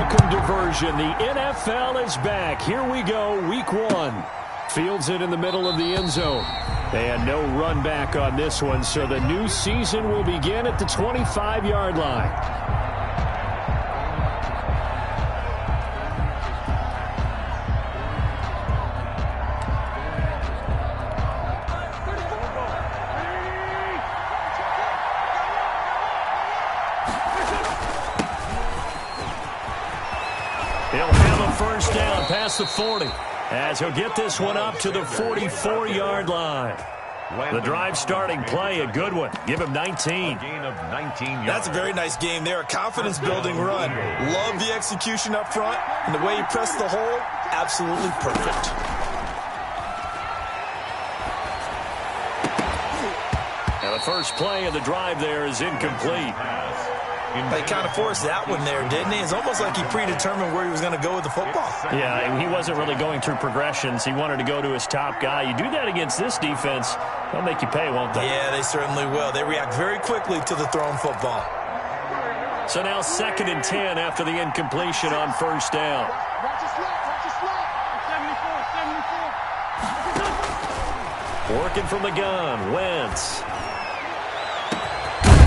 welcome diversion. The NFL is back. Here we go, week 1. Fields it in the middle of the end zone. They had no run back on this one, so the new season will begin at the 25-yard line. He'll have a first down past the 40 as he'll get this one up to the 44-yard line. The drive starting play, a good one. Give him 19. That's a very nice game there. A confidence-building run. Love the execution up front. And the way he pressed the hole, absolutely perfect. Now the first play of the drive there is incomplete. He kind of forced that one there, didn't he? It's almost like he predetermined where he was going to go with the football. Yeah, he wasn't really going through progressions. He wanted to go to his top guy. You do that against this defense, they'll make you pay, won't they? Yeah, they certainly will. They react very quickly to the thrown football. So now 2nd and 10 after the incompletion on first down. Working from the gun, Wentz.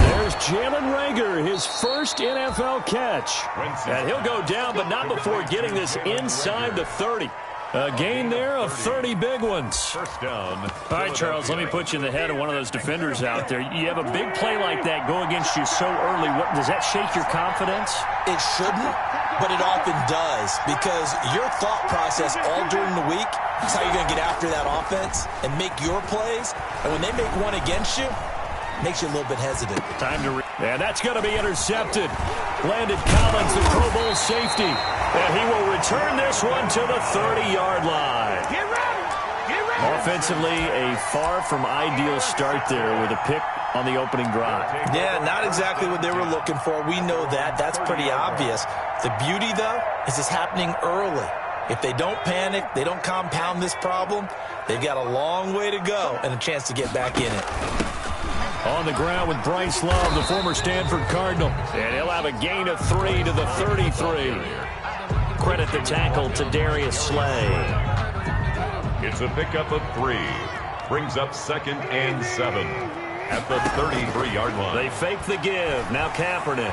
There's Jalen Reagor, his first NFL catch. And he'll go down, but not before getting this inside the 30. A gain there of 30 big ones. First down. All right, Charles, let me put you in the head of one of those defenders out there. You have a big play like that go against you so early. Does that shake your confidence? It shouldn't, but it often does, because your thought process all during the week is how you're going to get after that offense and make your plays. And when they make one against you, makes you a little bit hesitant. And that's going to be intercepted. Landon Collins, the Pro Bowl safety. And he will return this one to the 30-yard line. Get ready. Get ready. Offensively, a far from ideal start there with a pick on the opening drive. Yeah, not exactly what they were looking for. We know that. That's pretty obvious. The beauty, though, is it's happening early. If they don't panic, they don't compound this problem, they've got a long way to go and a chance to get back in it. On the ground with Bryce Love, the former Stanford Cardinal. And he'll have a gain of 3 to the 33. Credit the tackle to Darius Slay. It's a pickup of 3. Brings up 2nd and 7 at the 33-yard line. They fake the give. Now Kaepernick.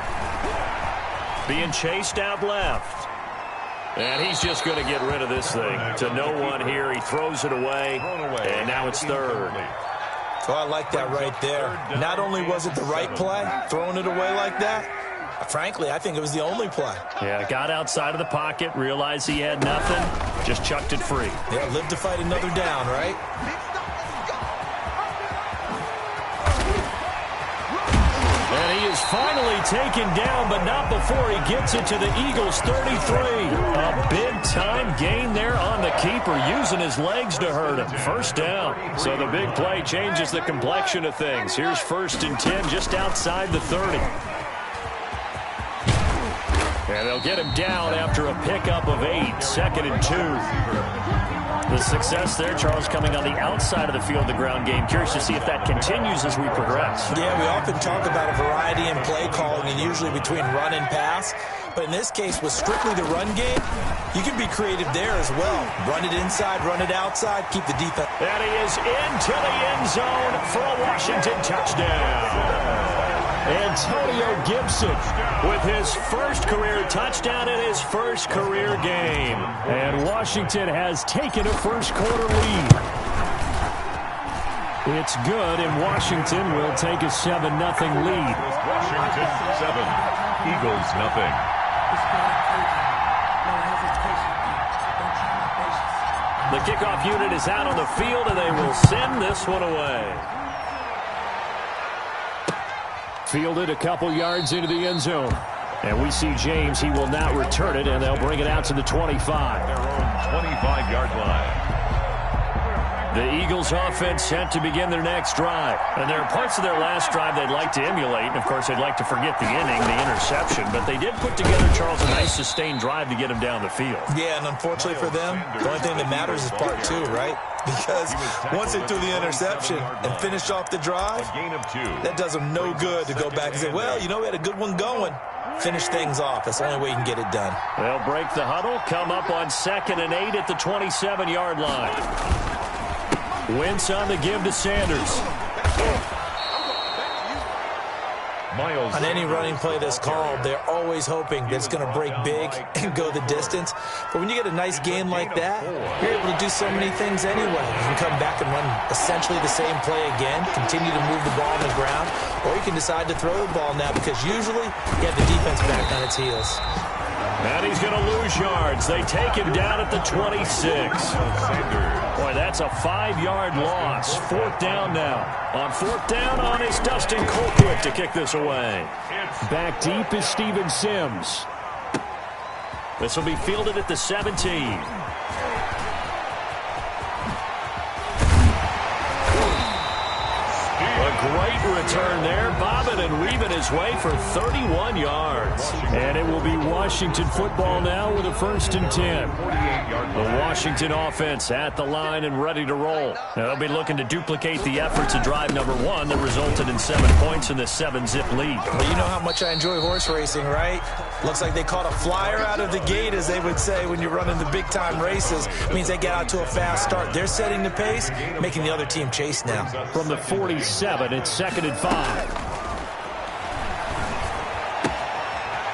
Being chased out left. And he's just going to get rid of this thing. To no one here. He throws it away. And now it's 3rd. Oh, I like that right there. Not only was it the right play, throwing it away like that, frankly, I think it was the only play. Yeah, got outside of the pocket, realized he had nothing, just chucked it free. Yeah, live to fight another down, right? And he is finally taken down, but not before he gets it to the Eagles' 33. A big-time gain there on the keeper, using his legs to hurt him. First down. So the big play changes the complexion of things. Here's 1st and 10 just outside the 30. And they'll get him down after a pickup of 8. 2nd and 2. The success there, Charles, coming on the outside of the field, the ground game. Curious to see if that continues as we progress. Yeah, we often talk about a variety in play calling and usually between run and pass. But in this case, with strictly the run game, you can be creative there as well. Run it inside, run it outside, keep the defense. And he is into the end zone for a Washington touchdown. Antonio Gibson with his first career touchdown in his first career game. And Washington has taken a first-quarter lead. It's good, and Washington will take a 7-0 lead. Washington 7, Eagles nothing. The kickoff unit is out on the field, and they will send this one away. Fielded a couple yards into the end zone. And we see James. He will not return it, and they'll bring it out to the 25. Their own 25-yard line. The Eagles offense set to begin their next drive. And there are parts of their last drive they'd like to emulate. And, of course, they'd like to forget the inning, the interception. But they did put together, Charles, a nice sustained drive to get him down the field. Yeah, and unfortunately for them, the only thing that matters is part 2, right? Because once they threw the interception and finished off the drive, that does them no good to go back and say, well, you know, we had a good one going. Finish things off. That's the only way you can get it done. They'll break the huddle, come up on 2nd and 8 at the 27-yard line. Wentz on the give to Sanders. On any running play that's called, they're always hoping that it's going to break big and go the distance. But when you get a nice gain like that, you're able to do so many things anyway. You can come back and run essentially the same play again, continue to move the ball on the ground, or you can decide to throw the ball now because usually you have the defense back on its heels. And he's going to lose yards. They take him down at the 26. Boy, that's a 5-yard loss. 4th down now. On 4th down on is Dustin Colquitt to kick this away. Back deep is Steven Sims. This will be fielded at the 17. Great return there, bobbing and weaving his way for 31 yards. And it will be Washington football now with a 1st and 10. The Washington offense at the line and ready to roll. Now they'll be looking to duplicate the efforts of drive number 1 that resulted in 7 points in the 7-zip lead. Well, you know how much I enjoy horse racing, right? Looks like they caught a flyer out of the gate, as they would say when you're running the big-time races. It means they get out to a fast start. They're setting the pace, making the other team chase now. From the 47, it's 2nd and 5.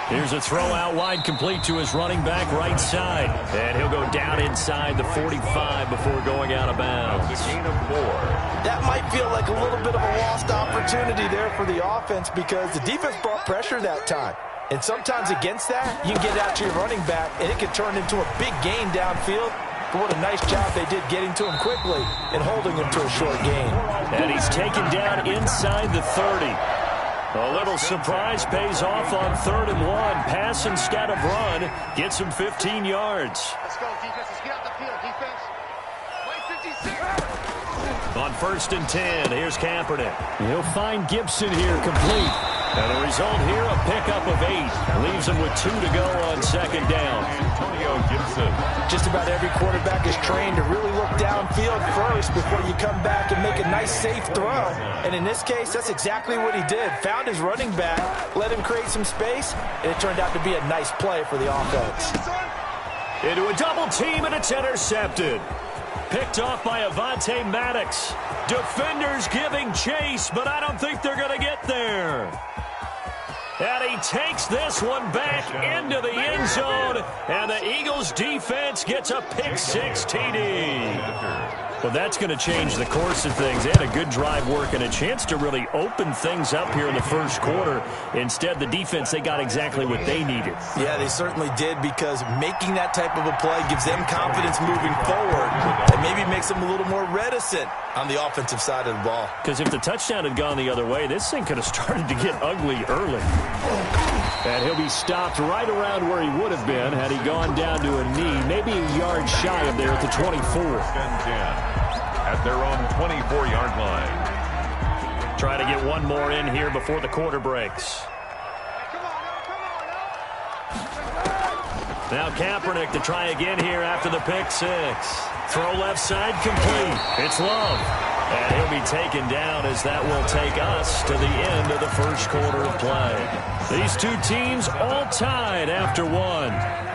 Here's a throw out wide, complete to his running back right side. And he'll go down inside the 45 before going out of bounds. That might feel like a little bit of a lost opportunity there for the offense because the defense brought pressure that time. And sometimes against that, you can get out to your running back, and it can turn into a big gain downfield. But what a nice job they did getting to him quickly and holding him to a short gain. And he's taken down inside the 30. A little surprise pays off on 3rd and 1. Pass instead of run. Gets him 15 yards. Let's go, defense. Let's get out the field, defense. Play 56. On 1st and 10, here's Kaepernick. He'll find Gibson here, complete. And the result here, a pickup of 8. Leaves him with 2 to go on 2nd down. Antonio Gibson. Just about every quarterback is trained to really look downfield first before you come back and make a nice, safe throw. And in this case, that's exactly what he did. Found his running back, let him create some space, and it turned out to be a nice play for the offense. Into a double team, and it's intercepted. Picked off by Avonte Maddox. Defenders giving chase, but I don't think they're going to get there. And he takes this one back into the end zone, and the Eagles defense gets a pick-6 TD. Well, that's going to change the course of things. They had a good drive work and a chance to really open things up here in the first quarter. Instead, the defense, they got exactly what they needed. Yeah, they certainly did, because making that type of a play gives them confidence moving forward and maybe makes them a little more reticent on the offensive side of the ball. Because if the touchdown had gone the other way, this thing could have started to get ugly early. And he'll be stopped right around where he would have been had he gone down to a knee, maybe a yard shy of there at the 24. At their own 24-yard line. Try to get one more in here before the quarter breaks. Now Kaepernick to try again here after the pick-6. Throw left side, complete. It's Love. And he'll be taken down as that will take us to the end of the first quarter of play. These two teams all tied after 1.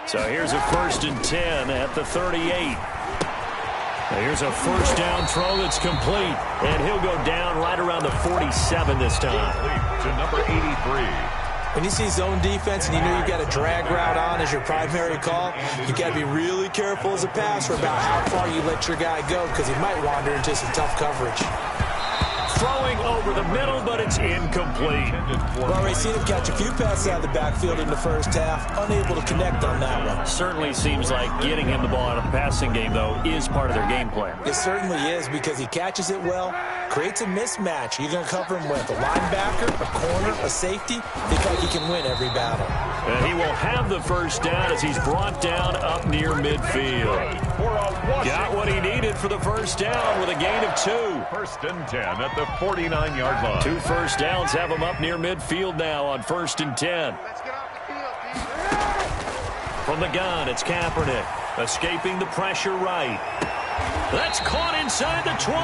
So here's a 1st and 10 at the 38. Now here's a first down throw that's complete. And he'll go down right around the 47 this time. To number 83. When you see zone defense and you know you've got a drag route on as your primary call, you've got to be really careful as a passer about how far you let your guy go, because he might wander into some tough coverage. Throwing over the middle, but it's incomplete. We've already seen him catch a few passes out of the backfield in the first half, unable to connect on that one. Certainly seems like getting him the ball out of the passing game, though, is part of their game plan. It certainly is, because he catches it well, creates a mismatch. You're going to cover him with a linebacker, a corner, a safety. They think he can win every battle. And he will have the first down as he's brought down up near midfield. Got what he needed for the first down with a gain of 2. 1st and 10 at the 49-yard line. 2 first downs have him up near midfield now on 1st and 10. Let's get off the field, From the gun, it's Kaepernick. Escaping the pressure right. That's caught inside the 20.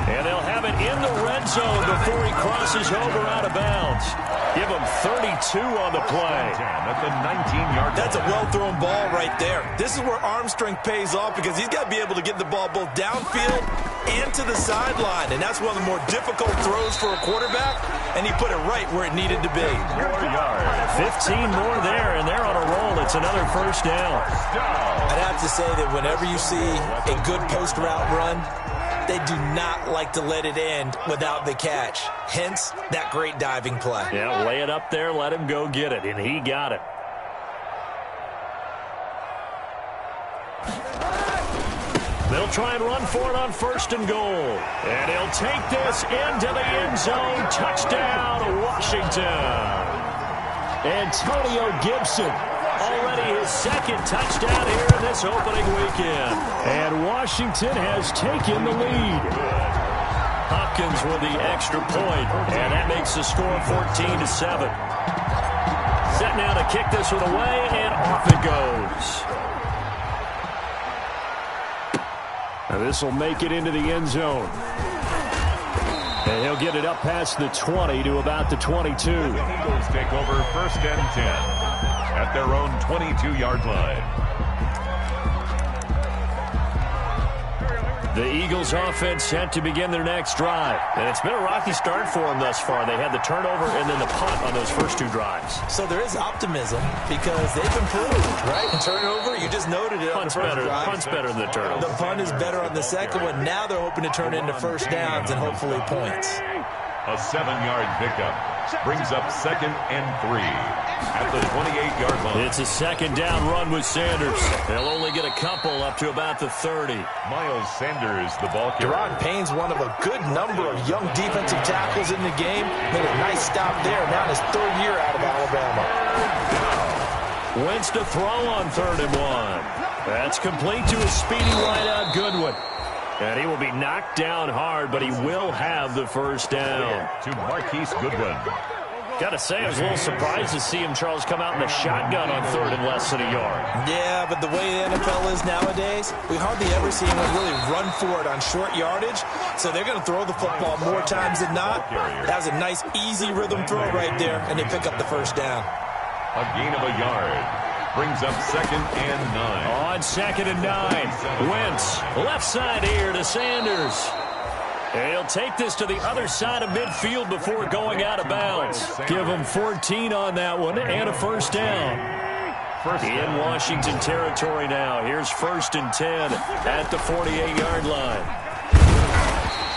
And they'll have it in the red zone before he crosses over out of bounds. Give him 32 on the play. At the 19-yard line. That's a well-thrown ball right there. This is where arm strength pays off because he's got to be able to get the ball both downfield and to the sideline. And that's one of the more difficult throws for a quarterback. And he put it right where it needed to be. 15 more there, and they're on a roll. It's another first down. I'd have to say that whenever you see a good post route run, they do not like to let it end without the catch. Hence, that great diving play. Yeah, lay it up there, let him go get it, and he got it. They'll try and run for it on first and goal. And he'll take this into the end zone. Touchdown, Washington. Antonio Gibson, already his second touchdown here in this opening weekend. And Washington has taken the lead. Hopkins with the extra point, and that makes the score 14-7. Set now to kick this one away, and off it goes. Now this will make it into the end zone. And he'll get it up past the 20 to about the 22. The Eagles take over first and 10 at their own 22-yard line. The Eagles offense set to begin their next drive. And it's been a rocky start for them thus far. They had the turnover and then the punt on those first two drives. So there is optimism because they've improved, right? And turnover, you just noted it. Punt's better than the turnover. The punt is better on the second one. Now they're hoping to turn it into first downs and hopefully points. A 7-yard pickup brings up second and 3 at the 28-yard line. It's a second down run with Sanders. They'll only get a couple up to about the 30. Miles Sanders, the ball carrier. Deron Payne's one of a good number of young defensive tackles in the game. Made a nice stop there. Now in his third year out of Alabama. Wentz to throw on 3rd and 1. That's complete to a speedy wideout Goodwin. And he will be knocked down hard, but he will have the first down. To Marquise Goodwin. Got to say, I was a little surprised to see him, Charles, come out in the shotgun on 3rd and less than a yard. Yeah, but the way the NFL is nowadays, we hardly ever see anyone really run for it on short yardage. So they're going to throw the football more times than not. That was a nice, easy rhythm throw right there, and they pick up the first down. A gain of a yard. Brings up second and 9. On 2nd and 9. Wentz, left side here to Sanders. He'll take this to the other side of midfield before going out of bounds. Give him 14 on that one and a first down. In Washington territory now. Here's 1st and 10 at the 48-yard line.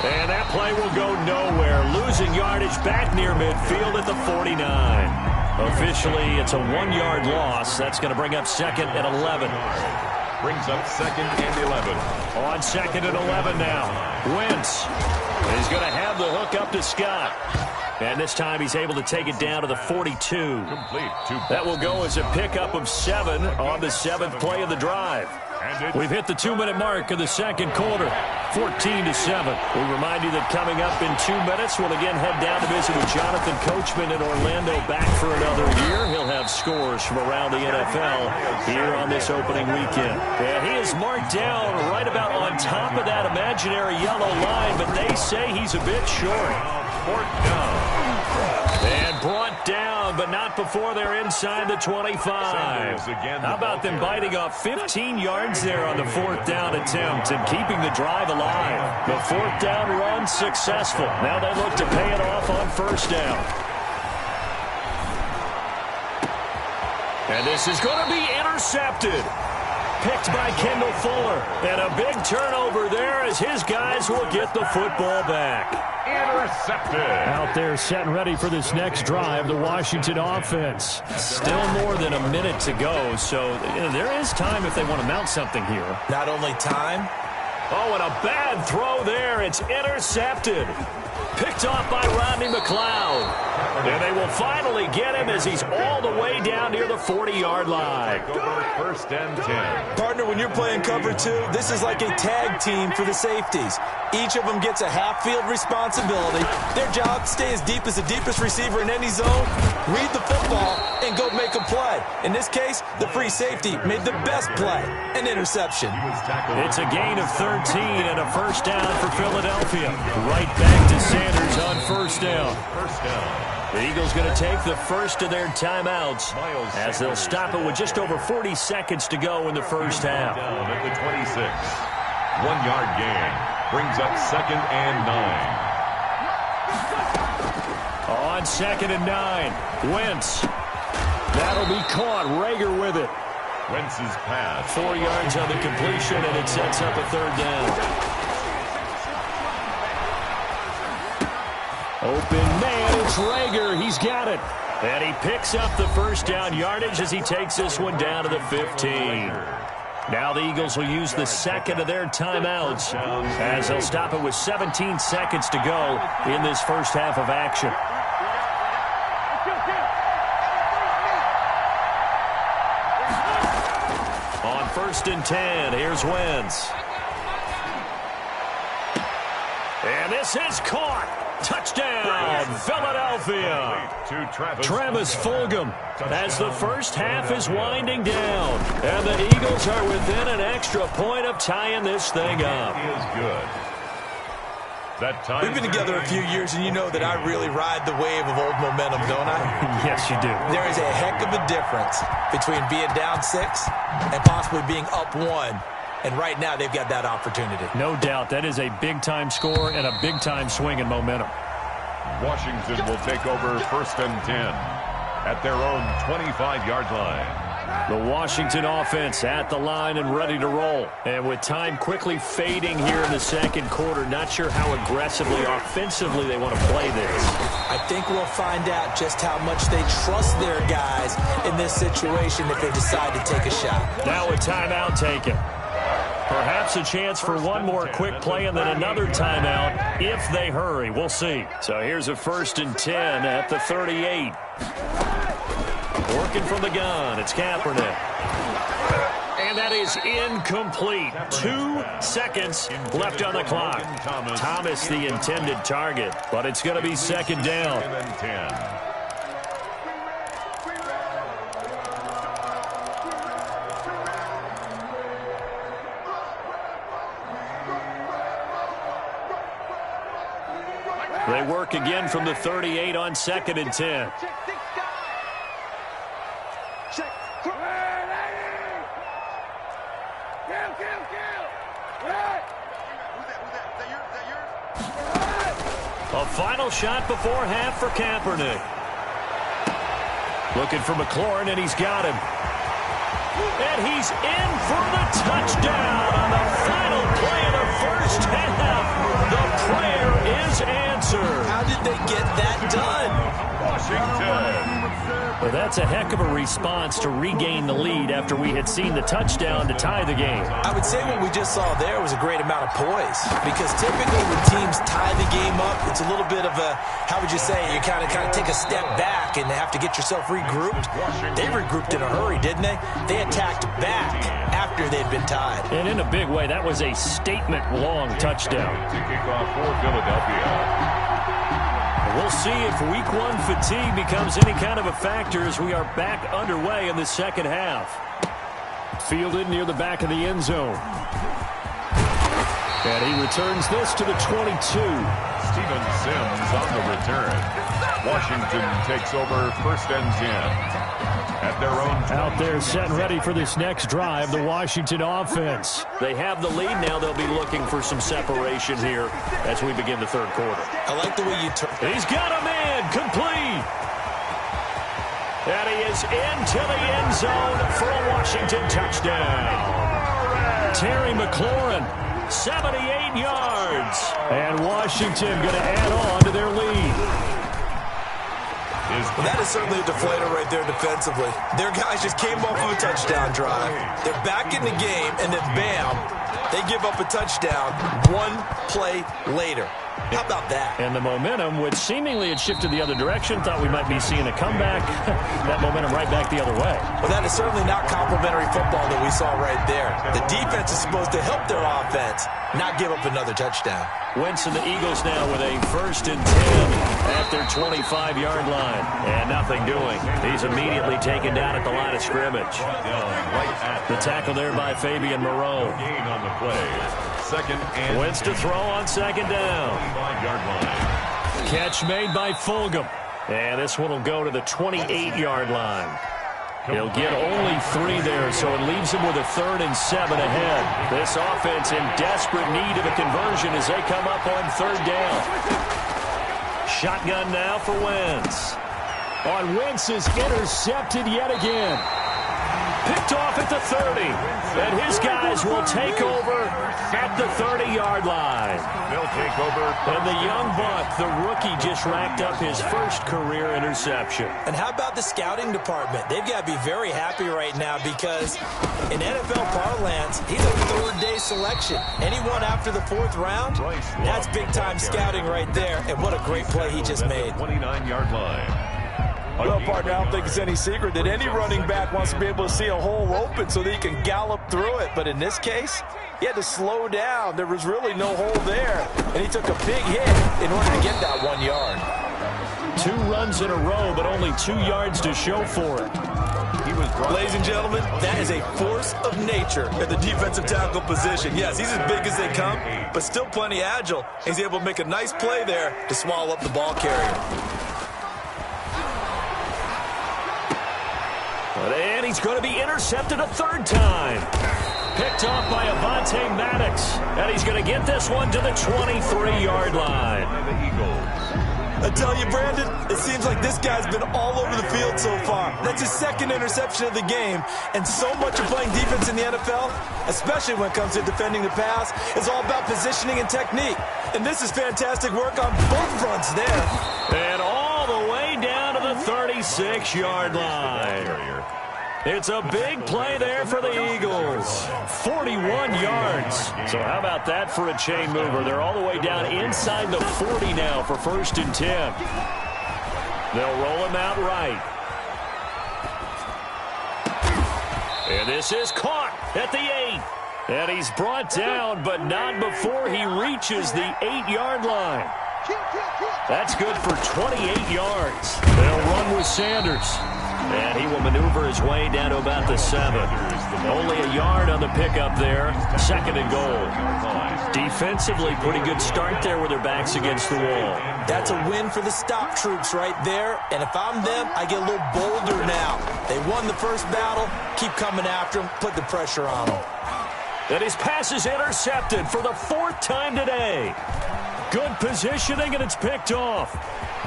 And that play will go nowhere. Losing yardage back near midfield at the 49. Officially, it's a 1-yard loss. That's going to bring up 2nd and 11. Brings up 2nd and 11. On 2nd and 11 now. Wentz is going to have the hook up to Scott. And this time he's able to take it down to the 42. Complete. That will go as a pickup of 7 on the 7th play of the drive. We've hit the 2-minute mark of the second quarter, 14-7. We remind you that coming up in 2 minutes, we'll again head down to visit with Jonathan Coachman in Orlando, back for another year. He'll have scores from around the NFL here on this opening weekend. And he is marked down right about on top of that imaginary yellow line, but they say he's a bit short. And brought down, but not before they're inside the 25. How about them biting off 15 yards there on the 4th down attempt and keeping the drive alive? The 4th down run successful. Now they look to pay it off on 1st down. And this is going to be intercepted. Picked by Kendall Fuller. And a big turnover there as his guys will get the football back. Intercepted. Out there set and ready for this next drive, the Washington offense. Still more than a minute to go, so there is time if they want to mount something here. Not only time. Oh, and a bad throw there. It's intercepted. Picked off by Rodney McLeod. And they will finally get him as he's all the way down near the 40-yard line. First and 10. Partner, when you're playing cover two, this is like a tag team for the safeties. Each of them gets a half-field responsibility. Their job, stay as deep as the deepest receiver in any zone, read the football, and go make a play. In this case, the free safety made the best play, an interception. It's a gain of 13 and a first down for Philadelphia. Right back to Sanders on first down. The Eagles going to take the first of their timeouts as they'll stop it with just over 40 seconds to go in the first half. Down at the 26. 1-yard gain brings up second and 9. On second and 9, Wentz. That'll be caught. Rager with it. Wentz's pass. 4 yards on the completion, and it sets up a third down. Open man, it's Rager. He's got it. And he picks up the first down yardage as he takes this one down to the 15. Now the Eagles will use the second of their timeouts as they'll stop it with 17 seconds to go in this first half of action. On first and 10, here's Wentz. And this is caught. Touchdown, Philadelphia. Travis Fulgham as the first half is winding down. And the Eagles are within an extra point of tying this thing up. He is good. We've been together a few years, and you know that I really ride the wave of old momentum, don't I? Yes, you do. There is a heck of a difference between being down 6 and possibly being up 1. And right now, they've got that opportunity. No doubt. That is a big-time score and a big-time swing in momentum. Washington will take over first and 10 at their own 25-yard line. The Washington offense at the line and ready to roll. And with time quickly fading here in the second quarter, not sure how aggressively offensively they want to play this. I think we'll find out just how much they trust their guys in this situation if they decide to take a shot. Now a timeout taken. Perhaps a chance for one more quick play and then another timeout if they hurry. We'll see. So here's a first and 10 at the 38. Working from the gun, it's Kaepernick. And that is incomplete. 2 seconds left on the clock. Thomas the intended target, but it's going to be second down. They work again from the 38 on second and 10. A final shot before half for Kaepernick. Looking for McLaurin, and he's got him. And he's in for the touchdown on the final play of the first half. The prayer is answered. How did they get that done? Washington. Well, that's a heck of a response to regain the lead after we had seen the touchdown to tie the game. I would say what we just saw there was a great amount of poise, because typically when teams tie the game up, it's a little bit of a, how would you say, you kind of take a step back and have to get yourself regrouped. They regrouped in a hurry, didn't they? They attacked back after they'd been tied. And in a big way, that was a statement-long touchdown. To kick off for Philadelphia. We'll see if week 1 fatigue becomes any kind of a factor as we are back underway in the second half. Fielded near the back of the end zone. And he returns this to the 22. Steven Sims on the return. Washington takes over first and 10. At their own 20. Out there set and ready for this next drive, the Washington offense. They have the lead now. They'll be looking for some separation here as we begin the third quarter. I like the way you took. He's got a man, complete. And he is into the end zone for a Washington touchdown. Terry McLaurin, 78 yards. And Washington going to add on to their lead. His Well, that is certainly a deflator right there defensively. Their guys just came off of a touchdown drive. They're back in the game, and then bam, they give up a touchdown one play later. How about that? And the momentum, which seemingly had shifted the other direction, thought we might be seeing a comeback. That momentum right back the other way. Well, that is certainly not complimentary football that we saw right there. The defense is supposed to help their offense, not give up another touchdown. Wentz and the Eagles now with a 1st and 10 at their 25-yard line. And nothing doing. He's immediately taken down at the line of scrimmage. The tackle there by Fabian Moreau. Gain on the play. 2nd and Wentz to throw on 2nd down. 5-yard line. Catch made by Fulgham. And this one will go to the 28-yard line. He'll get only 3 there, so it leaves him with a 3rd and 7 ahead. This offense in desperate need of a conversion as they come up on 3rd down. Shotgun now for Wentz. On Wentz is intercepted yet again. Picked off at the 30. And his guys will take over at the 30-yard line. They'll take over. And the young buck, the rookie, just racked up his first career interception. And how about the scouting department? They've got to be very happy right now because in NFL parlance, he's a 3rd-day selection. Anyone after the 4th round, that's big-time scouting right there. And what a great play he just made. 29-yard line. Well, partner, I don't think it's any secret that any running back wants to be able to see a hole open so that he can gallop through it. But in this case, he had to slow down. There was really no hole there, and he took a big hit in order to get that 1 yard. 2 runs in a row, but only 2 yards to show for it. Ladies and gentlemen, that is a force of nature at the defensive tackle position. Yes, he's as big as they come, but still plenty agile. He's able to make a nice play there to swallow up the ball carrier. And he's going to be intercepted a 3rd time. Picked off by Avonte Maddox. And he's going to get this one to the 23-yard line. The Eagles. I tell you, Brandon, it seems like this guy's been all over the field so far. That's his 2nd interception of the game. And so much of playing defense in the NFL, especially when it comes to defending the pass, is all about positioning and technique. And this is fantastic work on both fronts there. And all the way down to the 36-yard line. It's a big play there for the Eagles. 41 yards. So how about that for a chain mover? They're all the way down inside the 40 now for 1st and 10. They'll roll him out right. And this is caught at the 8. And he's brought down, but not before he reaches the 8-yard line. That's good for 28 yards. They'll run with Sanders. And he will maneuver his way down to about the 7. Only a yard on the pickup there. 2nd and goal. Defensively, pretty good start there with their backs against the wall. That's a win for the stop troops right there. And if I'm them, I get a little bolder now. They won the first battle. Keep coming after them. Put the pressure on them. And his pass is intercepted for the 4th time today. Good positioning, and it's picked off.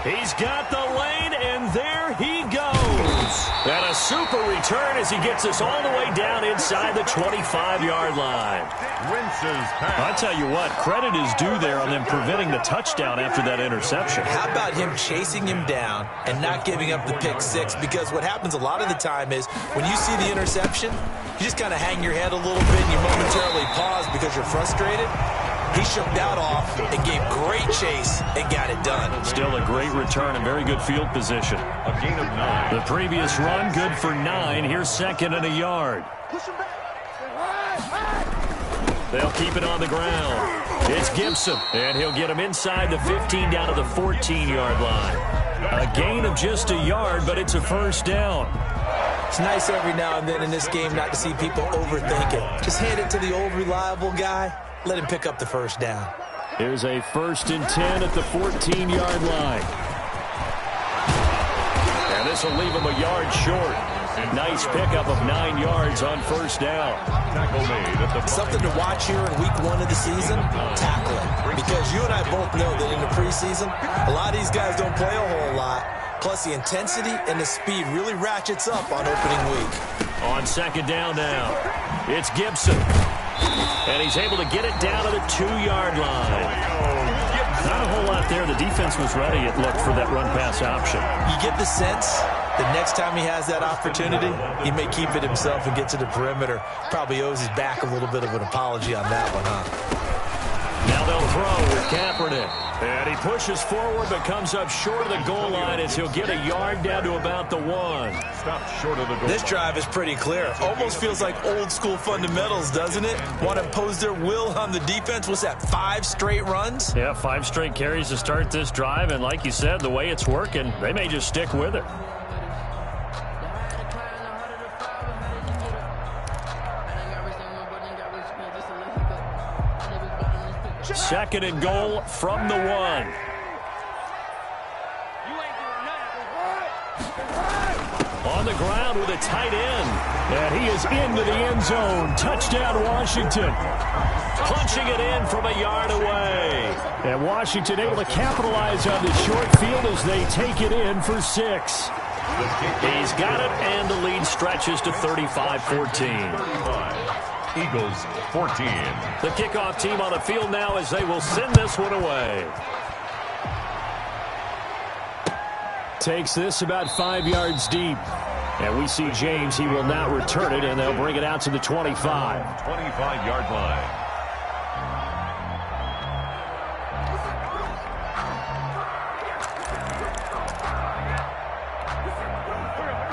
He's got the lane, and there he goes. And a super return as he gets us all the way down inside the 25-yard line. I tell you what, credit is due there on them preventing the touchdown after that interception. How about him chasing him down and not giving up the pick 6? Because what happens a lot of the time is when you see the interception, you just kind of hang your head a little bit and you momentarily pause because you're frustrated. He shook that off and gave great chase and got it done. Still a great return and very good field position. A gain of 9. The previous run, good for 9. Here's 2nd and a yard. They'll keep it on the ground. It's Gibson, and he'll get him inside the 15 down to the 14-yard line. A gain of just a yard, but it's a 1st down. It's nice every now and then in this game not to see people overthink it. Just hand it to the old reliable guy. Let him pick up the 1st down. Here's a 1st and 10 at the 14-yard line. And this will leave him a yard short. Nice pickup of 9 yards on 1st down. Tackle made at the Something to watch here in week 1 of the season, tackling. Because you and I both know that in the preseason, a lot of these guys don't play a whole lot. Plus, the intensity and the speed really ratchets up on opening week. On 2nd down now, it's Gibson. And he's able to get it down to the 2-yard line. Not a whole lot there. The defense was ready, it looked, for that run-pass option. You get the sense that next time he has that opportunity, he may keep it himself and get to the perimeter. Probably owes his back a little bit of an apology on that one, huh? Now they'll throw with Kaepernick. And he pushes forward but comes up short of the goal line as he'll get a yard down to about the 1. Stop short of the goal. This drive is pretty clear. Almost feels like old school fundamentals, doesn't it? Want to impose their will on the defense. What's that, 5 straight runs? Yeah, 5 straight carries to start this drive. And like you said, the way it's working, they may just stick with it. Second and goal from the 1. On the ground with a tight end. And he is into the end zone. Touchdown, Washington. Punching it in from a yard away. And Washington able to capitalize on the short field as they take it in for 6. He's got it, and the lead stretches to 35-14. Eagles 14. The kickoff team on the field now as they will send this one away. Takes this about 5 yards deep. And we see James. He will now return it, and they'll bring it out to the 25. 25-yard line.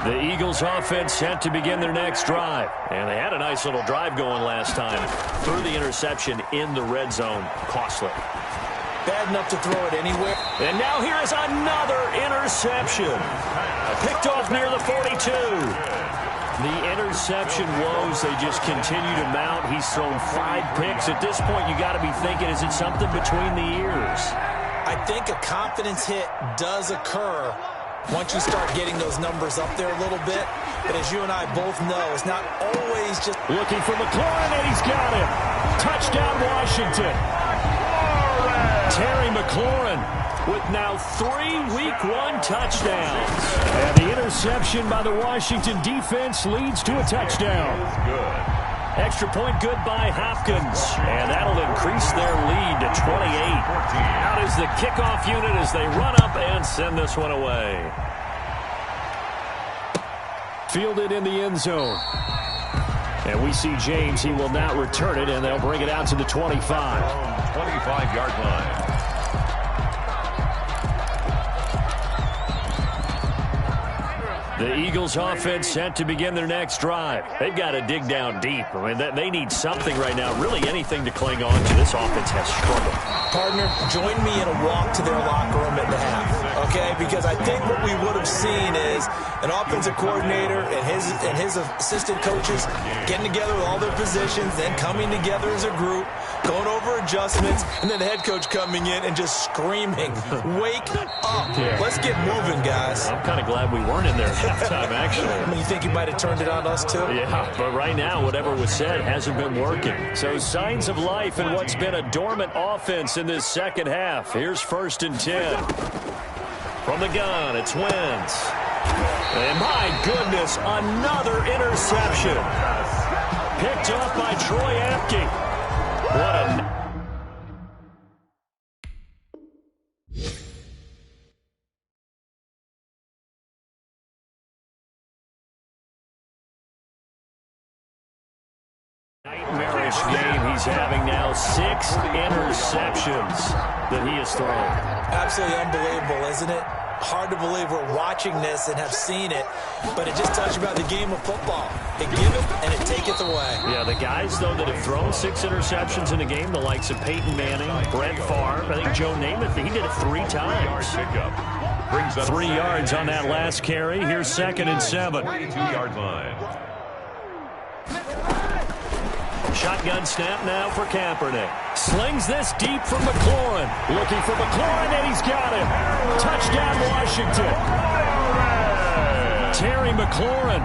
The Eagles offense set to begin their next drive. And they had a nice little drive going last time. Threw the interception in the red zone. Costly. Bad enough to throw it anywhere. And now here is another interception. Picked off near the 42. The interception woes, they just continue to mount. He's thrown 5 picks. At this point, you got to be thinking, is it something between the ears? I think a confidence hit does occur once you start getting those numbers up there a little bit. But as you and I both know, it's not always just... Looking for McLaurin, and he's got him. Touchdown, Washington. Terry McLaurin with now 3 Week 1 touchdowns. And the interception by the Washington defense leads to a touchdown. Good. Extra point good by Hopkins. And that'll increase their lead to 28. Out is the kickoff unit as they run up and send this one away. Fielded in the end zone. And we see James. He will now return it, and they'll bring it out to the 25. 25-yard line. The Eagles offense set to begin their next drive. They've got to dig down deep. I mean, they need something right now, really anything to cling on to. This offense has struggled. Partner, join me in a walk to their locker room at the half, okay? Because I think what we would have seen is an offensive coordinator and his assistant coaches getting together with all their positions, then coming together as a group, going over adjustments, and then the head coach coming in and just screaming, wake up. Yeah. Let's get moving, guys. I'm kind of glad we weren't in there at halftime, actually. I mean, you think you might have turned it on us, too? Yeah, but right now, whatever was said hasn't been working. So signs of life in what's been a dormant offense in this second half. Here's 1st and 10. From the gun, it's Wentz. And my goodness, another interception. Picked off by Troy Apke. What a... nightmarish game he's having now. 6 interceptions that he has thrown. Absolutely unbelievable, isn't it? Hard to believe we're watching this and have seen it, but it just tells you about the game of football. It giveth and it taketh away. Yeah, the guys, though, that have thrown 6 interceptions in a game, the likes of Peyton Manning, Brett Favre, I think Joe Namath, he did it 3 times. 3 yards on that last carry. Here's 2nd and 7. 22-yard line. Shotgun snap now for Kaepernick. Slings this deep from McLaurin. Looking for McLaurin, and he's got him. Touchdown, Washington. Terry McLaurin,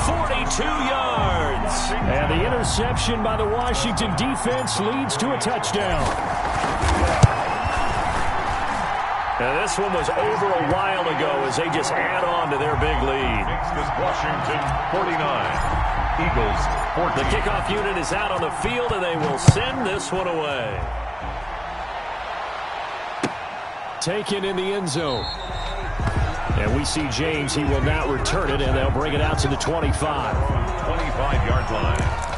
42 yards. And the interception by the Washington defense leads to a touchdown. And this one was over a while ago as they just add on to their big lead. This Washington 49. Eagles 14. The kickoff unit is out on the field, and they will send this one away. taken in the end zone. And we see James. He will not return it, and they'll bring it out to the 25. 25-yard line.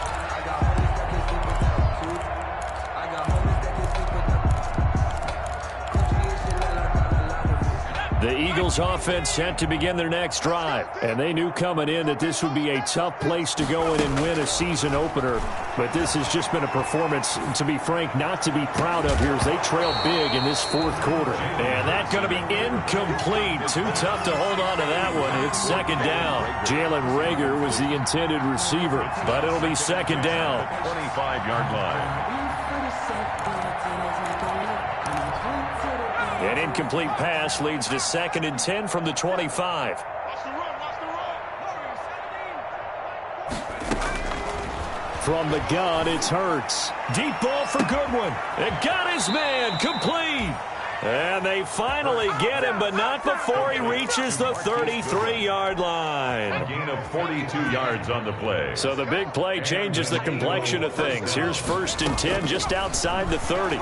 The Eagles offense set to begin their next drive. And they knew coming in that this would be a tough place to go in and win a season opener. But this has just been a performance, to be frank, not to be proud of here as they trail big in this fourth quarter. And that's going to be incomplete. Too tough to hold on to that one. It's second down. Jalen Reagor was the intended receiver, but it'll be second down. 25-yard line. An incomplete pass leads to 2nd and 10 from the 25. From the gun, it's Hurts. Deep ball for Goodwin. It got his man. Complete. And they finally get him, but not before he reaches the 33-yard line. A gain of 42 yards on the play. So the big play changes the complexion of things. Here's 1st and 10 just outside the 30.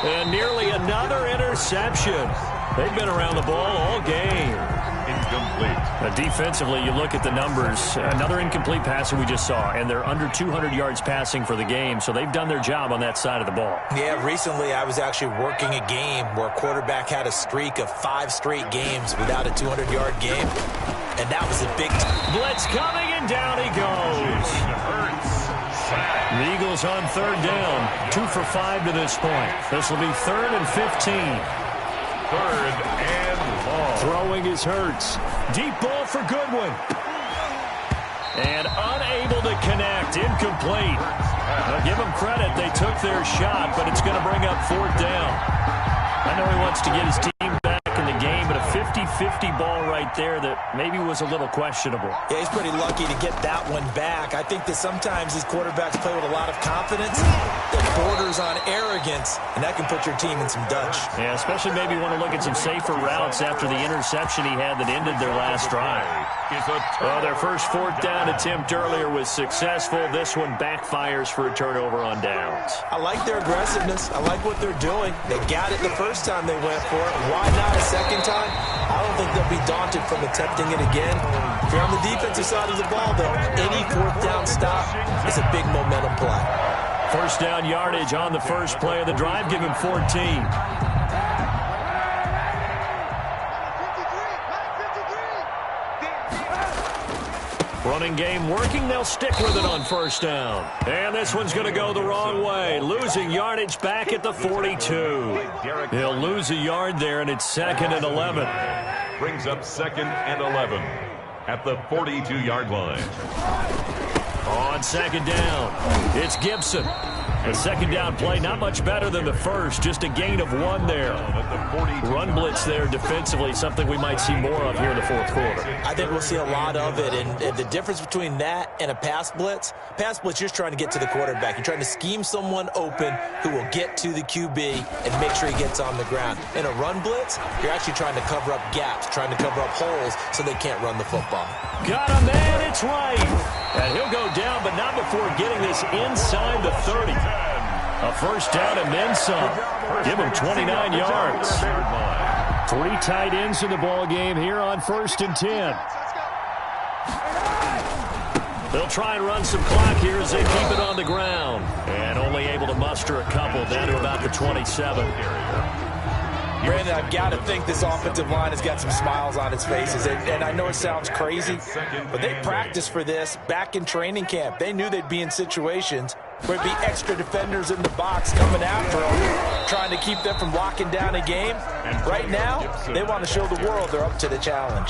And nearly another interception. They've been around the ball all game. Incomplete. Defensively, you look at the numbers. Another incomplete pass that we just saw, and they're under 200 yards passing for the game, so they've done their job on that side of the ball. Yeah, recently I was actually working a game where a quarterback had a streak of 5 straight games without a 200-yard game, and that was a big blitz coming, and down he goes. The Eagles on 3rd down, 2 for 5 to this point. This will be 3rd and 15. 3rd and long. Throwing is Hurts. Deep ball for Goodwin. And unable to connect. Incomplete. Now give them credit. They took their shot, but it's going to bring up 4th down. I know he wants to get his team back in the game, but a 50-50 ball right there that maybe was a little questionable. Yeah, he's pretty lucky to get that one back. I think that sometimes these quarterbacks play with a lot of confidence that borders on arrogance, and that can put your team in some Dutch. Yeah, especially maybe want to look at some safer routes after the interception he had that ended their last drive. Well, their first 4th down attempt earlier was successful. This one backfires for a turnover on downs. I like their aggressiveness. I like what they're doing. They got it the first time they went for it. Why not a second time? I don't think they'll be daunted from attempting it again. If you're on the defensive side of the ball, though, any 4th down stop is a big momentum play. First down yardage on the first play of the drive. Give him 14. Running game working. They'll stick with it on 1st down. And this one's going to go the wrong way. Losing yardage back at the 42. They'll lose a yard there, and it's 2nd and 11. Brings up 2nd and 11 at the 42-yard line. On 2nd down, it's Gibson. The 2nd down play, not much better than the first, just a gain of 1 there. Run blitz there defensively, something we might see more of here in the 4th quarter. I think we'll see a lot of it, and the difference between that and a pass blitz, you're just trying to get to the quarterback. You're trying to scheme someone open who will get to the QB and make sure he gets on the ground. In a run blitz, you're actually trying to cover up gaps, trying to cover up holes so they can't run the football. Got a man, it's right. And he'll go down, but not before getting this inside the 30. A first down and then some. Give him 29 yards. 3 tight ends in the ball game here on 1st and 10. They'll try and run some clock here as they keep it on the ground. And only able to muster a couple down to about the 27. Brandon, I've got to think this offensive line has got some smiles on its faces. And I know it sounds crazy, but they practiced for this back in training camp. They knew they'd be in situations where it'd be extra defenders in the box coming after them, trying to keep them from locking down a game. Right now, they want to show the world they're up to the challenge.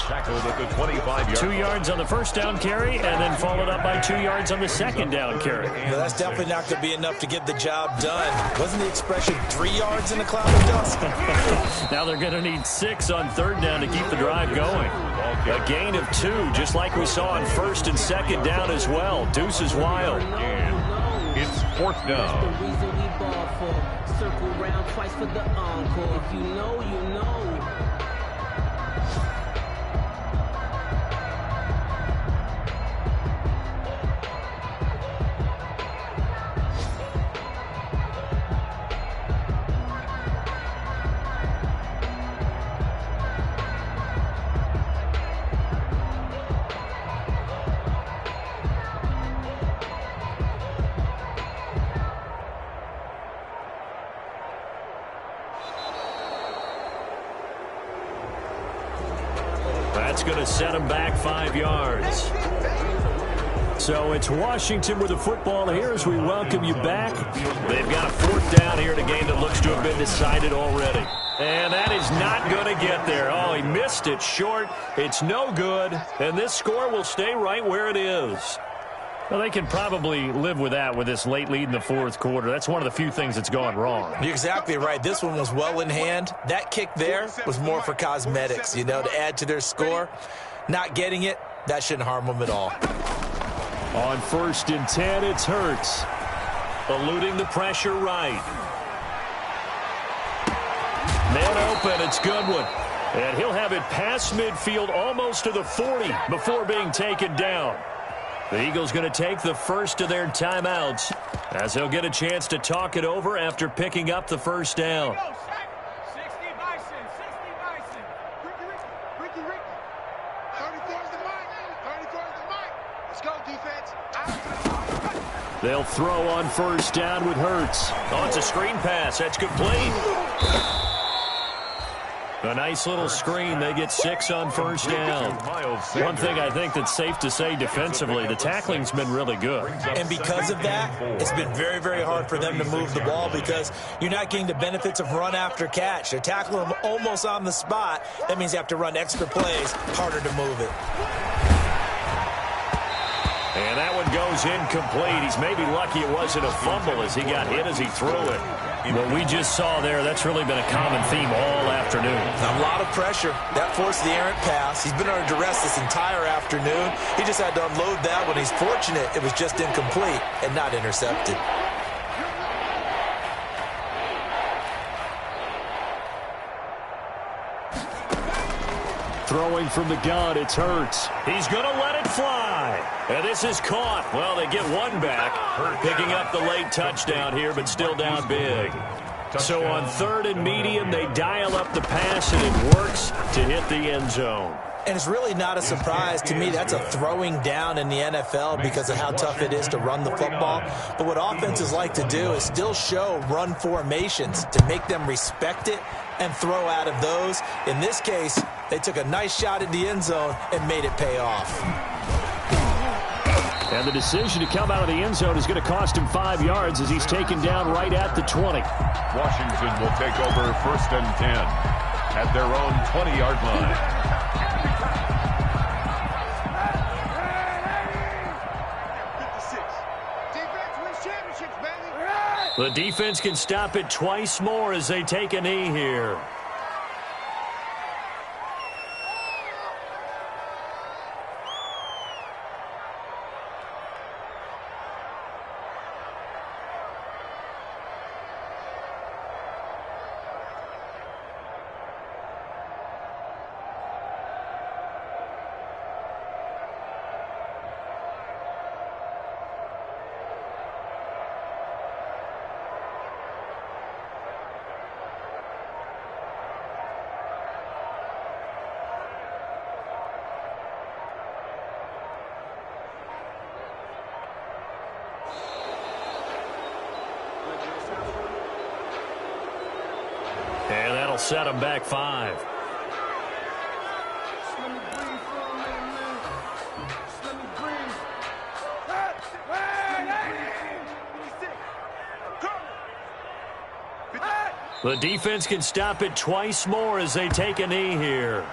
2 yards on the first down carry, and then followed up by 2 yards on the 2nd down carry. No, that's definitely not going to be enough to get the job done. Wasn't the expression 3 yards in a cloud of dust? Now they're going to need 6 on 3rd down to keep the drive going. A gain of 2, just like we saw on 1st and 2nd down as well. Deuce is wild. It's 4th down. The reason we ball for. Circle round twice for the encore. If you know, you know. That's going to set them back 5 yards. So it's Washington with the football here as we welcome you back. They've got a 4th down here in a game that looks to have been decided already. And that is not going to get there. Oh, he missed it short. It's no good. And this score will stay right where it is. Well, they can probably live with that with this late lead in the 4th quarter. That's one of the few things that's gone wrong. You're exactly right. This one was well in hand. That kick there was more for cosmetics, you know, to add to their score. Not getting it, that shouldn't harm them at all. On 1st and 10, it's Hurts. Eluding the pressure right. Man open, it's Goodwin. And he'll have it past midfield almost to the 40 before being taken down. The Eagles going to take the first of their timeouts as they'll get a chance to talk it over after picking up the 1st down. They'll throw on 1st down with Hurts. Oh, it's a screen pass. That's complete. A nice little screen. They get 6 on 1st down. One thing I think that's safe to say defensively, the tackling's been really good. And because of that, it's been very, very hard for them to move the ball because you're not getting the benefits of run after catch. They're tackling them almost on the spot. That means you have to run extra plays, harder to move it. And that one goes incomplete. He's maybe lucky it wasn't a fumble as he got hit as he threw it. What we just saw there, that's really been a common theme all afternoon. A lot of pressure. That forced the errant pass. He's been under duress this entire afternoon. He just had to unload that one. He's fortunate it was just incomplete and not intercepted. Throwing from the gun, it's Hurts. He's going to let it fly. And this is caught. Well, they get one back. Picking up the late touchdown here, but still down big. So on 3rd and medium, they dial up the pass, and it works to hit the end zone. And it's really not a surprise to me. That's a throwing down in the NFL because of how tough it is to run the football. But what offenses like to do is still show run formations to make them respect it and throw out of those. In this case, they took a nice shot at the end zone and made it pay off. And the decision to come out of the end zone is going to cost him 5 yards as he's taken down right at the 20. Washington will take over 1st and 10 at their own 20-yard line. The defense can stop it twice more as they take a knee here. And that'll set them back 5. The defense can stop it twice more as they take a knee here.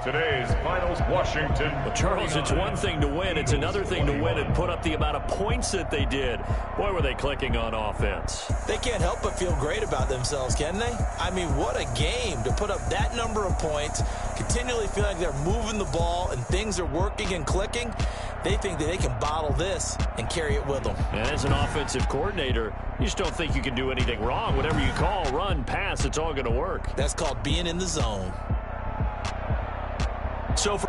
Today's finals, Washington. Well, Charles, it's one thing to win. It's another thing to win and put up the amount of points that they did. Boy, were they clicking on offense. They can't help but feel great about themselves, can they? I mean, what a game to put up that number of points, continually feel like they're moving the ball and things are working and clicking. They think that they can bottle this and carry it with them. And as an offensive coordinator, you just don't think you can do anything wrong. Whatever you call, run, pass, it's all going to work. That's called being in the zone. So for